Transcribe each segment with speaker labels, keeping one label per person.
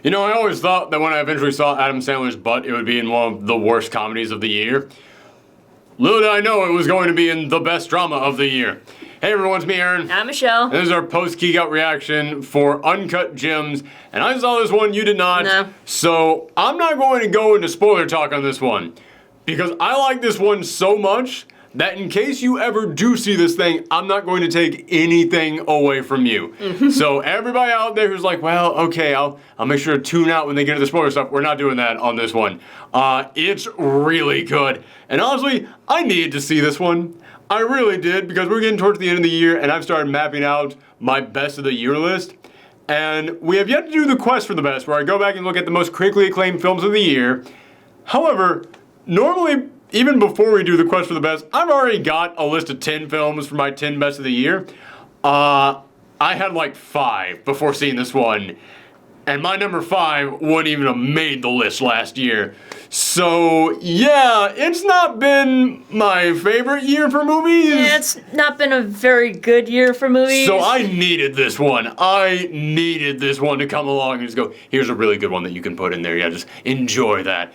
Speaker 1: You know, I always thought that when I eventually saw Adam Sandler's butt, it would be in one of the worst comedies of the year. Little did I know it was going to be in the best drama of the year. Hey everyone, it's me, Aaron.
Speaker 2: I'm Michelle.
Speaker 1: And this is our post-Geekout reaction for Uncut Gems. And I saw this one, you did not.
Speaker 2: No.
Speaker 1: So I'm not going to go into spoiler talk on this one. Because I like this one so much that in case you ever do see this thing, I'm not going to take anything away from you. So everybody out there who's like, well, okay, I'll make sure to tune out when they get to the spoiler stuff. We're not doing that on this one. It's really good. And honestly, I needed to see this one. I really did, because we're getting towards the end of the year and I've started mapping out my best of the year list. And we have yet to do the quest for the best, where I go back and look at the most critically acclaimed films of the year. However, normally, even before we do the quest for the best, I've already got a list of 10 films for my 10 best of the year. I had like 5 before seeing this one. And my number 5 wouldn't even have made the list last year. So, yeah, it's not been my favorite year for movies.
Speaker 2: Yeah, it's not been a very good year for movies.
Speaker 1: So I needed this one. I needed this one to come along and just go, here's a really good one that you can put in there. Yeah, just enjoy that.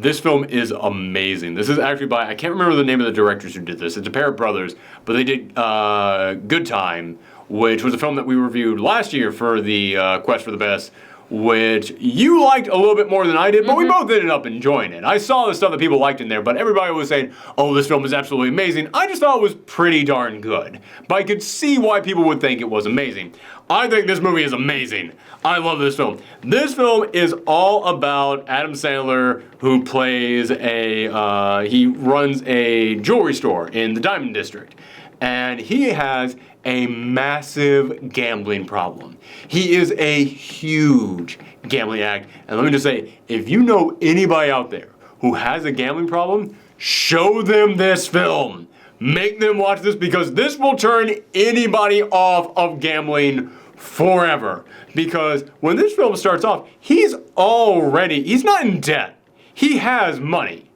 Speaker 1: This film is amazing. This is actually by, I can't remember the name of the directors who did this. It's a pair of brothers, but they did Good Time, which was a film that we reviewed last year for the Quest for the Best, which you liked a little bit more than I did, but we both ended up enjoying it. I saw the stuff that people liked in there, but everybody was saying, oh, this film is absolutely amazing. I just thought it was pretty darn good, but I could see why people would think it was amazing. I think this movie is amazing. I love this film. This film is all about Adam Sandler, who plays he runs a jewelry store in the Diamond District. And he has a massive gambling problem. He is a huge gambling addict. And let me just say, if you know anybody out there who has a gambling problem, show them this film. Make them watch this, because this will turn anybody off of gambling forever. Because when this film starts off, he's not in debt. He has money,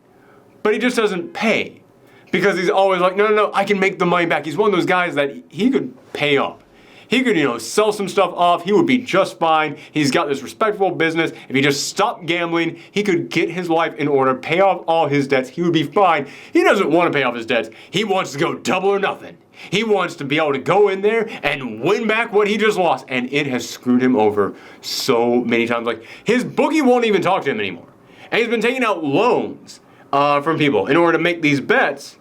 Speaker 1: but he just doesn't pay. Because he's always like, no, I can make the money back. He's one of those guys that he could pay up. He could, sell some stuff off. He would be just fine. He's got this respectable business. If he just stopped gambling, he could get his life in order, pay off all his debts. He would be fine. He doesn't want to pay off his debts. He wants to go double or nothing. He wants to be able to go in there and win back what he just lost. And it has screwed him over so many times. Like, his bookie won't even talk to him anymore. And he's been taking out loans from people in order to make these bets.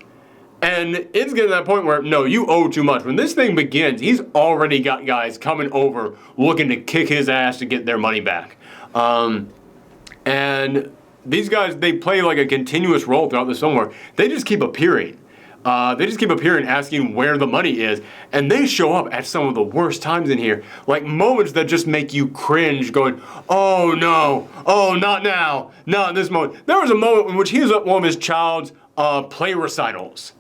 Speaker 1: And it's getting to that point where, no, you owe too much. When this thing begins, he's already got guys coming over looking to kick his ass to get their money back. And these guys, they play like a continuous role throughout this film where they just keep appearing. They just keep appearing, asking where the money is. And they show up at some of the worst times in here. Like moments that just make you cringe, going, oh no, oh, not now, not in this moment. There was a moment in which he was at one of his child's play recitals.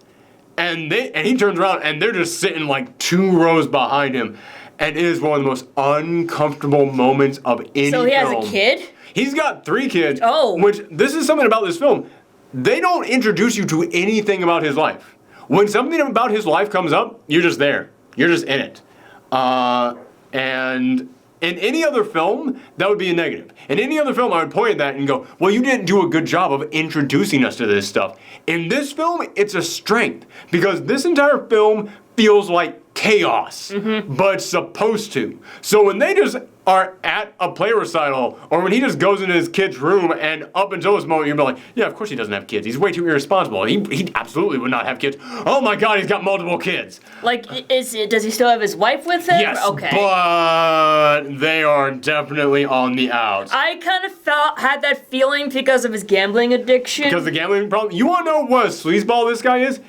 Speaker 1: And he turns around and they're just sitting like 2 rows behind him. And it is one of the most uncomfortable moments of any film.
Speaker 2: So he has a kid?
Speaker 1: He's got 3 kids.
Speaker 2: Oh.
Speaker 1: Which, this is something about this film. They don't introduce you to anything about his life. When something about his life comes up, you're just there. You're just in it. And in any other film, that would be a negative. In any other film, I would point at that and go, well, you didn't do a good job of introducing us to this stuff. In this film, it's a strength, because this entire film feels like chaos, but it's supposed to. So when they just are at a play recital, or when he just goes into his kid's room, and up until this moment, you'll be like, yeah, of course he doesn't have kids. He's way too irresponsible. He absolutely would not have kids. Oh my God, he's got multiple kids.
Speaker 2: Like, does he still have his wife with him?
Speaker 1: Yes,
Speaker 2: okay.
Speaker 1: But they are definitely on the outs.
Speaker 2: I kind of had that feeling because of his gambling addiction.
Speaker 1: Because the gambling problem. You want to know what a sleazeball this guy is?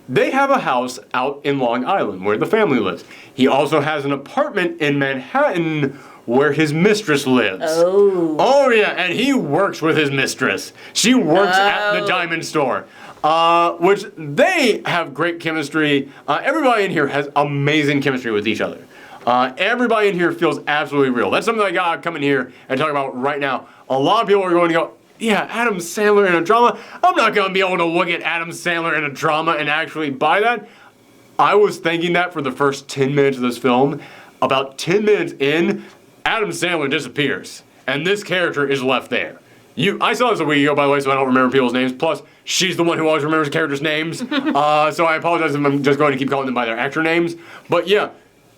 Speaker 1: They have a house out in Long Island where the family lives. He also has an apartment in Manhattan where his mistress lives.
Speaker 2: Oh.
Speaker 1: Oh yeah, and he works with his mistress. She works at the diamond store. Which they have great chemistry. Everybody in here has amazing chemistry with each other. Everybody in here feels absolutely real. That's something I gotta come in here and talk about right now. A lot of people are going to go, yeah, Adam Sandler in a drama. I'm not going to be able to look at Adam Sandler in a drama and actually buy that. I was thinking that for the first 10 minutes of this film. About 10 minutes in, Adam Sandler disappears. and this character is left there. I saw this a week ago, by the way, so I don't remember people's names. Plus, she's the one who always remembers characters' names. So I apologize if I'm just going to keep calling them by their actor names. But yeah,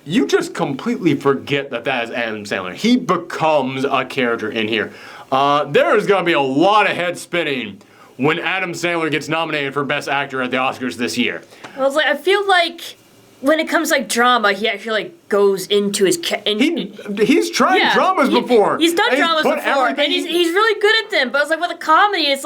Speaker 1: you just completely forget that is Adam Sandler. He becomes a character in here. There is going to be a lot of head spinning when Adam Sandler gets nominated for Best Actor at the Oscars this year.
Speaker 2: Well, I feel like when it comes to drama, he actually goes into his.
Speaker 1: He's tried dramas before.
Speaker 2: He's done dramas before, and he's really good at them. But it's with a comedy, it's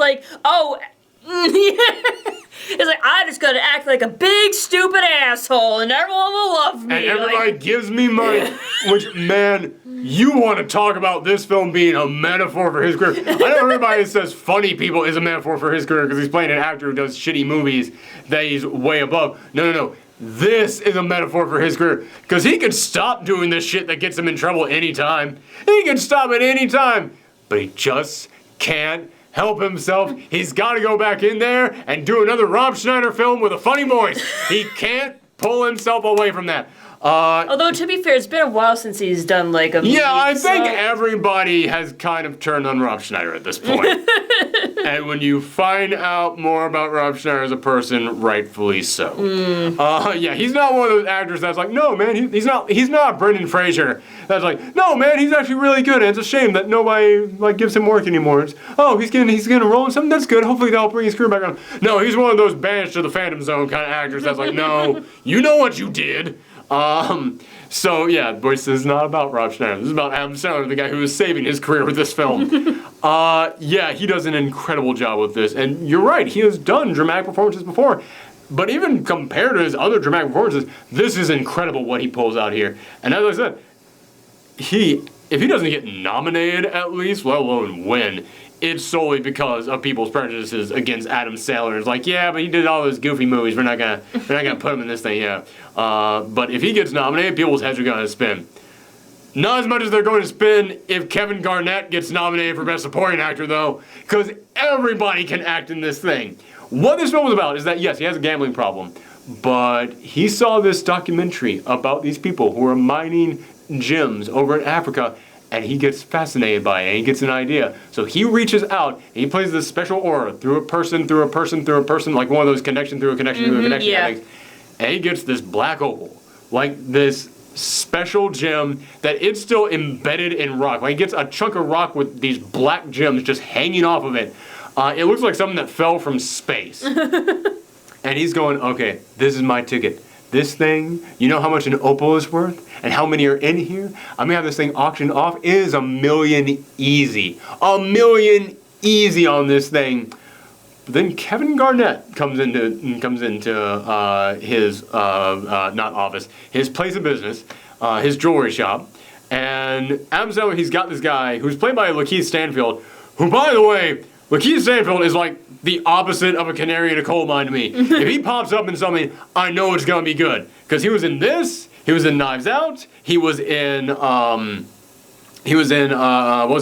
Speaker 2: it's I just gotta act like a big stupid asshole, and everyone will love me.
Speaker 1: And everybody gives me money. Which, man, you want to talk about this film being a metaphor for his career? I know everybody says Funny People is a metaphor for his career because he's playing an actor who does shitty movies that he's way above. No. This is a metaphor for his career because he could stop doing this shit that gets him in trouble anytime. He can stop at any time, but he just can't help himself. He's got to go back in there and do another Rob Schneider film with a funny voice. He can't pull himself away from that.
Speaker 2: Although, to be fair, it's been a while since he's done a movie.
Speaker 1: Yeah, I think everybody has kind of turned on Rob Schneider at this point. And when you find out more about Rob Schneider as a person, rightfully so. Yeah, he's not one of those actors that's no, man, he's not Brendan Fraser. That's no, man, he's actually really good. And it's a shame that nobody gives him work anymore. It's, he's gonna roll in something that's good. Hopefully that'll bring his career back on. No, he's one of those banished to the Phantom Zone kind of actors that's no, you know what you did. So yeah, this is not about Rob Schneider. This is about Adam Sandler, the guy who is saving his career with this film. Yeah, he does an incredible job with this. And you're right, he has done dramatic performances before. But even compared to his other dramatic performances, this is incredible what he pulls out here. And as I said, if he doesn't get nominated at least, let alone win, it's solely because of people's prejudices against Adam Sandler. It's yeah, but he did all those goofy movies. We're not gonna put him in this thing. Yeah. But if he gets nominated, people's heads are gonna spin. Not as much as they're going to spin if Kevin Garnett gets nominated for Best Supporting Actor, though, because everybody can act in this thing. What this film was about is that yes, he has a gambling problem, but he saw this documentary about these people who are mining gems over in Africa. And he gets fascinated by it, and he gets an idea. So he reaches out, and he plays this special aura through a person, like one of those connection through a connection through a connection.
Speaker 2: Yeah.
Speaker 1: And he gets this black opal, this special gem that it's still embedded in rock. He gets a chunk of rock with these black gems just hanging off of it. It looks like something that fell from space. And he's going, okay, this is my ticket. This thing, you know how much an opal is worth? And how many are in here? I'm gonna have this thing auctioned off. It is $1 million easy. $1 million easy on this thing. But then Kevin Garnett comes into his not office, his place of business, his jewelry shop. And Adam Sandler, he's got this guy who's played by Lakeith Stanfield, who, by the way, Lakeith Stanfield is the opposite of a canary in a coal mine to me. If he pops up in something, I know it's gonna be good. Because he was in this, he was in Knives Out, he was in what was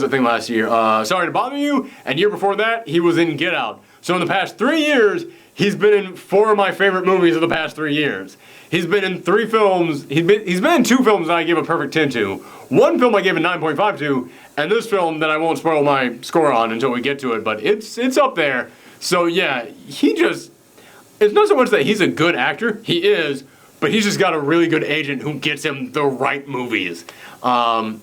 Speaker 1: that thing last year? Sorry to Bother You, and year before that, he was in Get Out. So in the past 3 years, he's been in 4 of my favorite movies of the past 3 years. He's been in 3 films, he's been in 2 films that I give a perfect 10 to. 1 film I gave a 9.5 to, and this film that I won't spoil my score on until we get to it, but it's up there. So yeah, it's not so much that he's a good actor, he is, but he's just got a really good agent who gets him the right movies. Lakeith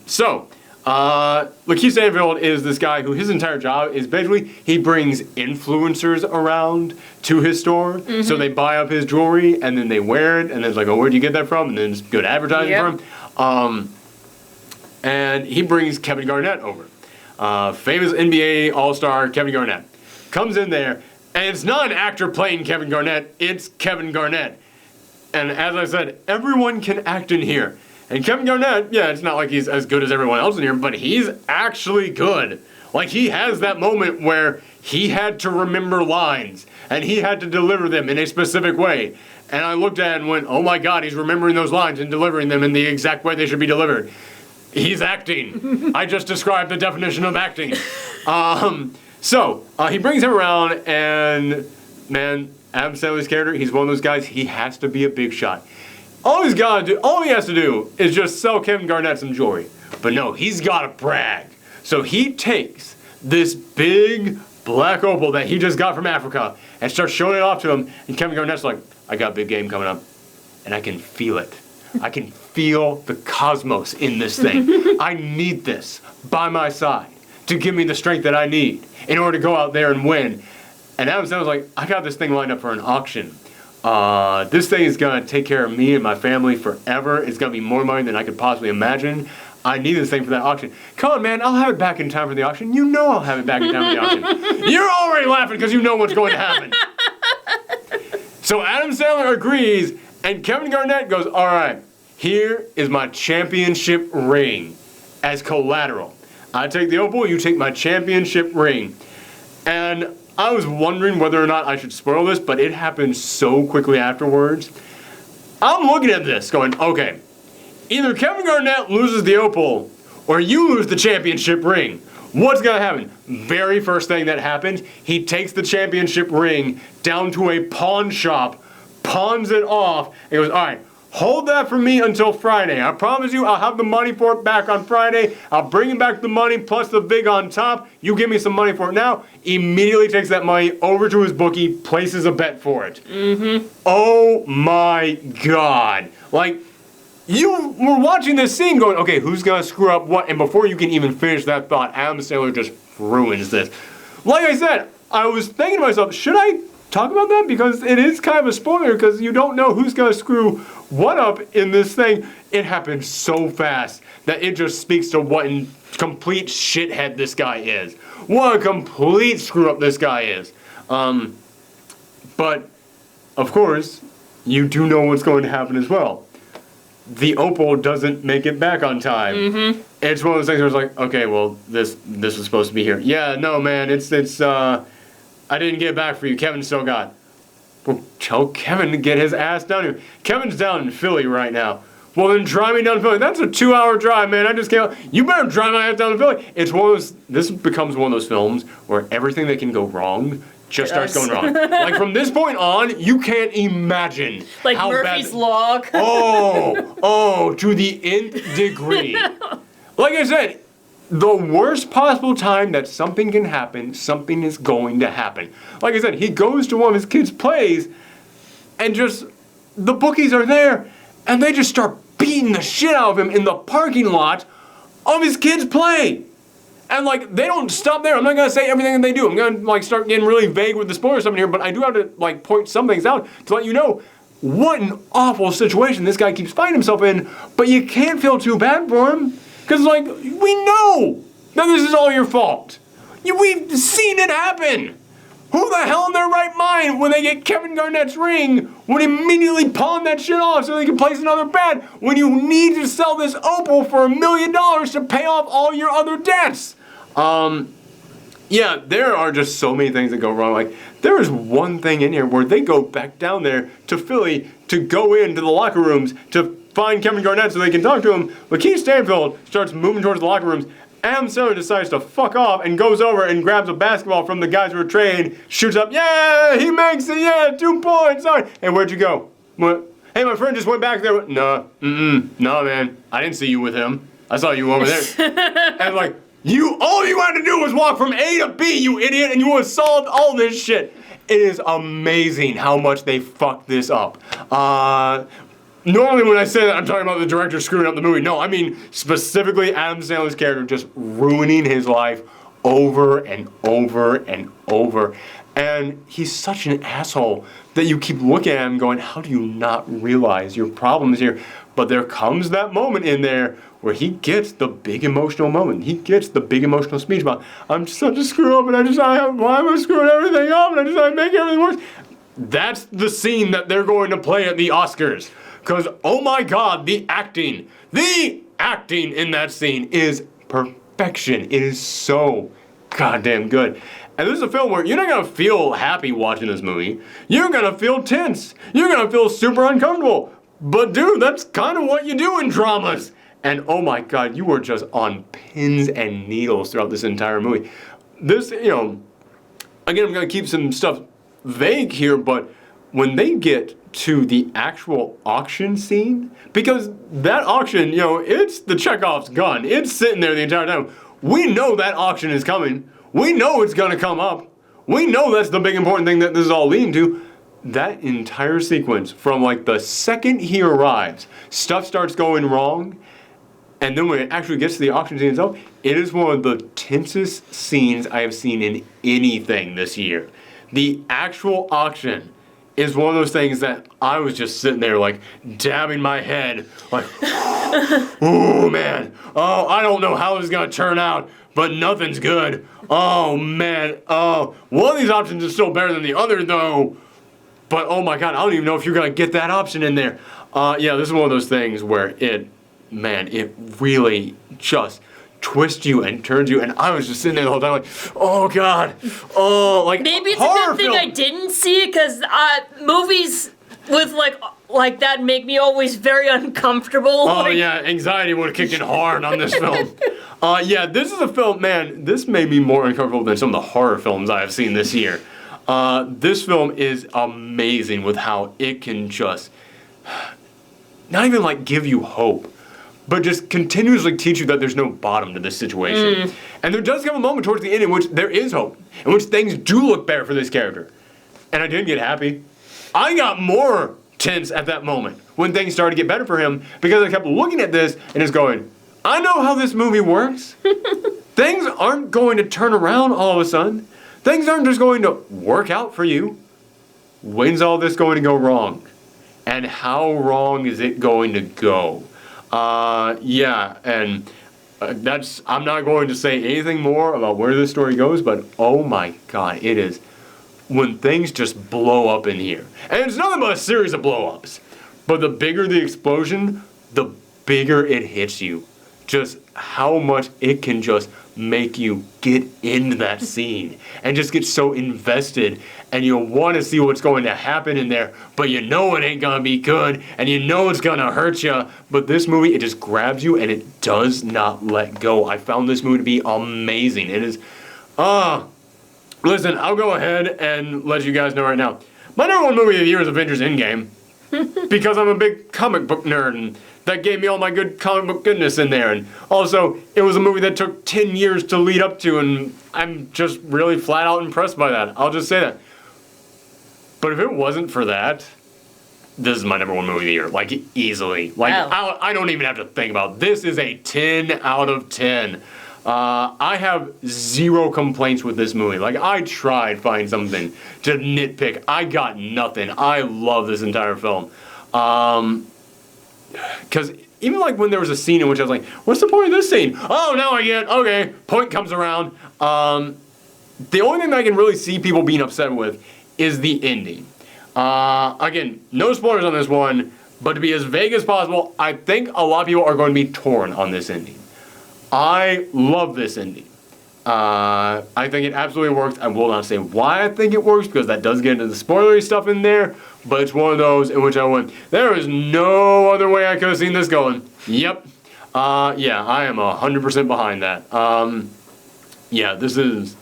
Speaker 1: Stanfield is this guy who his entire job is basically he brings influencers around to his store. Mm-hmm. So they buy up his jewelry and then they wear it and then it's oh, where'd you get that from? And then it's good advertising for him. And he brings Kevin Garnett over. Famous NBA All-Star Kevin Garnett. Comes in there, and it's not an actor playing Kevin Garnett, it's Kevin Garnett. And as I said, everyone can act in here. And Kevin Garnett, yeah, it's not like he's as good as everyone else in here, but he's actually good. He has that moment where he had to remember lines, and he had to deliver them in a specific way. And I looked at it and went, oh my God, he's remembering those lines and delivering them in the exact way they should be delivered. He's acting. I just described the definition of acting. So he brings him around, and man, Adam Sandler's character, he's one of those guys, he has to be a big shot. All he has to do is just sell Kevin Garnett some jewelry. But no, he's got to brag. So he takes this big black opal that he just got from Africa and starts showing it off to him. And Kevin Garnett's like, I got big game coming up. And I can feel it. I can feel the cosmos in this thing. I need this by my side to give me the strength that I need in order to go out there and win. And Adam Sandler's like, I got this thing lined up for an auction. This thing is going to take care of me and my family forever. It's going to be more money than I could possibly imagine. I need this thing for that auction. Come on, man, I'll have it back in time for the auction. You know I'll have it back in time for the auction. You're already laughing because you know what's going to happen. So Adam Sandler agrees, and Kevin Garnett goes, all right, here is my championship ring as collateral. I take the opal, you take my championship ring. And I was wondering whether or not I should spoil this, but it happened so quickly afterwards. I'm looking at this going, okay, either Kevin Garnett loses the opal or you lose the championship ring. What's going to happen? Very first thing that happens, he takes the championship ring down to a pawn shop, pawns it off, and goes, all right, hold that for me until Friday. I promise you I'll have the money for it back on Friday. I'll bring him back the money plus the vig on top. You give me some money for it now. Immediately takes that money over to his bookie, places a bet for it. Mm-hmm. Oh my God. Like, you were watching this scene going, okay, who's going to screw up what? And before you can even finish that thought, Adam Sandler just ruins this. Like I said, I was thinking to myself, should I talk about that? Because it is kind of a spoiler because you don't know who's going to screw what up in this thing. It happens so fast that it just speaks to what a complete shithead this guy is. What a complete screw up this guy is. But, of course, you do know what's going to happen as well. The opal doesn't make it back on time. Mm-hmm. It's one of those things where it's like, okay, well, this was supposed to be here. Yeah, no, man, I didn't get it back for you. Kevin still got it. Well, tell Kevin to get his ass down here. Kevin's down in Philly right now. Well, then drive me down to Philly. That's a 2-hour drive, man. I just can't. You better drive my ass down to Philly. It's one of those. This becomes one of those films where everything that can go wrong just starts going wrong. Like from this point on, you can't imagine
Speaker 2: like
Speaker 1: how
Speaker 2: Murphy's
Speaker 1: bad.
Speaker 2: Law.
Speaker 1: Oh, to the nth degree. Like I said, the worst possible time that something can happen, something is going to happen. Like I said, he goes to one of his kids' plays, and just the bookies are there, and they just start beating the shit out of him in the parking lot of his kids' play. And like, they don't stop there. I'm not gonna say everything that they do. I'm gonna like start getting really vague with the spoiler stuff in here, but I do have to like point some things out to let you know what an awful situation this guy keeps finding himself in, but you can't feel too bad for him. Because like, we know that this is all your fault. We've seen it happen. Who the hell in their right mind, when they get Kevin Garnett's ring, would immediately pawn that shit off so they can place another bet when you need to sell this opal for $1 million to pay off all your other debts? Yeah, there are just so many things that go wrong. Like, there is one thing in here where they go back down there to Philly to go into the locker rooms to find Kevin Garnett so they can talk to him. Lakeith Stanfield starts moving towards the locker rooms. Adam Sandler decides to fuck off and goes over and grabs a basketball from the guys who are trained, shoots up, yeah, he makes it, yeah, 2 points, all right. Hey, where'd you go? What? Hey, my friend just went back there. No, man, I didn't see you with him. I saw you over there. And like, all you had to do was walk from A to B, you idiot, and you would have solved all this shit. It is amazing how much they fucked this up. Normally when I say that, I'm talking about the director screwing up the movie. No, I mean specifically Adam Sandler's character just ruining his life over and over and over. And he's such an asshole that you keep looking at him going, how do you not realize your problem is here? But there comes that moment in there where he gets the big emotional moment. He gets the big emotional speech about, I'm such a screw up and why am I screwing everything up? And I make everything worse. That's the scene that they're going to play at the Oscars. Because, oh my God, the acting in that scene is perfection. It is so goddamn good. And this is a film where you're not going to feel happy watching this movie. You're going to feel tense. You're going to feel super uncomfortable. But dude, that's kind of what you do in dramas. And oh my God, you were just on pins and needles throughout this entire movie. This, again, I'm going to keep some stuff vague here, but when they get to the actual auction scene, because that auction, it's the Chekhov's gun. It's sitting there the entire time. we know that auction is coming. We know it's gonna come up. We know that's the big important thing that this is all leading to. That entire sequence, from like the second he arrives, stuff starts going wrong, and then when it actually gets to the auction scene itself, it is one of the tensest scenes I have seen in anything this year. The actual auction is one of those things that I was just sitting there like dabbing my head, like, oh man, oh, I don't know how this is gonna turn out, but nothing's good. Oh man, oh, one of these options is still better than the other though. But oh my god, I don't even know if you're gonna get that option in there. Yeah, this is one of those things where it really just twists you and turns you, and I was just sitting there the whole time like, oh god, oh, like
Speaker 2: maybe it's a good thing I didn't see it, because movies with like that make me always very uncomfortable.
Speaker 1: Oh yeah, anxiety would have kicked in hard on this film. Yeah, this is a film, man, this made me more uncomfortable than some of the horror films I have seen this year. This film is amazing with how it can just not even like give you hope, but just continuously teach you that there's no bottom to this situation. And there does come a moment towards the end in which there is hope, in which things do look better for this character. And I didn't get happy. I got more tense at that moment when things started to get better for him, because I kept looking at this and just going, I know how this movie works. Things aren't going to turn around all of a sudden. Things aren't just going to work out for you. When's all this going to go wrong? And how wrong is it going to go? Yeah, and I'm not going to say anything more about where this story goes, but oh my god, it is when things just blow up in here. And it's nothing but a series of blow-ups. But the bigger the explosion, the bigger it hits you. Just how much it can just make you get into that scene and just get so invested, and you'll want to see what's going to happen in there, but you know it ain't gonna be good, and you know it's gonna hurt you. But this movie, it just grabs you and it does not let go. I found this movie to be amazing. It is, listen, I'll go ahead and let you guys know right now. My number one movie of the year is Avengers Endgame, because I'm a big comic book nerd, and that gave me all my good comic book goodness in there. And also, it was a movie that took 10 years to lead up to, and I'm just really flat out impressed by that. I'll just say that. But if it wasn't for that, this is my number one movie of the year, like easily. Like, wow. I don't even have to think about it. This is a 10 out of 10. I have zero complaints with this movie. Like, I tried to find something to nitpick. I got nothing. I love this entire film. Because even like when there was a scene in which I was like, what's the point of this scene? Oh, now I get, okay, point comes around. The only thing that I can really see people being upset with is the ending. Again, no spoilers on this one, but to be as vague as possible, I think a lot of people are going to be torn on this ending. I love this ending. I think it absolutely works. I will not say why I think it works, because that does get into the spoilery stuff in there, but it's one of those in which I went, there is no other way I could have seen this going. Yep. Yeah, I am 100% behind that. Yeah, this is,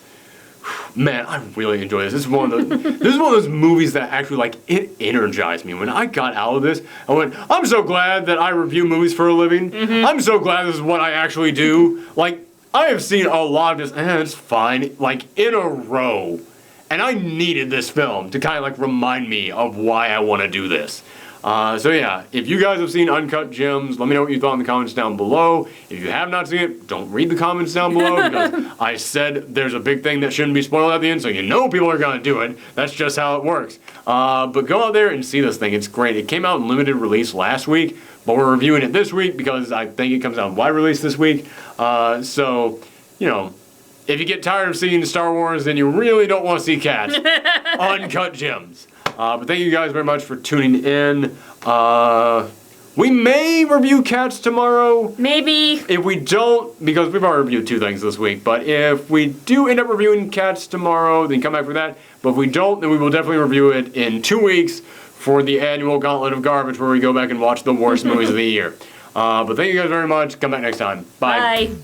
Speaker 1: man, I really enjoy this. This is one of those movies that actually, like, it energized me. When I got out of this, I went, I'm so glad that I review movies for a living. I'm so glad this is what I actually do. Like, I have seen a lot of this, and it's fine, like, in a row. And I needed this film to kind of, like, remind me of why I want to do this. So yeah, if you guys have seen Uncut Gems, let me know what you thought in the comments down below. If you have not seen it, don't read the comments down below, because I said there's a big thing that shouldn't be spoiled at the end, so you know people are going to do it. That's just how it works. But go out there and see this thing. It's great. It came out in limited release last week, but we're reviewing it this week because I think it comes out in wide release this week. So, you know, if you get tired of seeing Star Wars, then you really don't want to see Cats. Uncut Gems. But thank you guys very much for tuning in. We may review Cats tomorrow.
Speaker 2: Maybe.
Speaker 1: If we don't, because we've already reviewed 2 things this week, but if we do end up reviewing Cats tomorrow, then come back for that. But if we don't, then we will definitely review it in 2 weeks for the annual Gauntlet of Garbage, where we go back and watch the worst movies of the year. But thank you guys very much. Come back next time. Bye.
Speaker 2: Bye.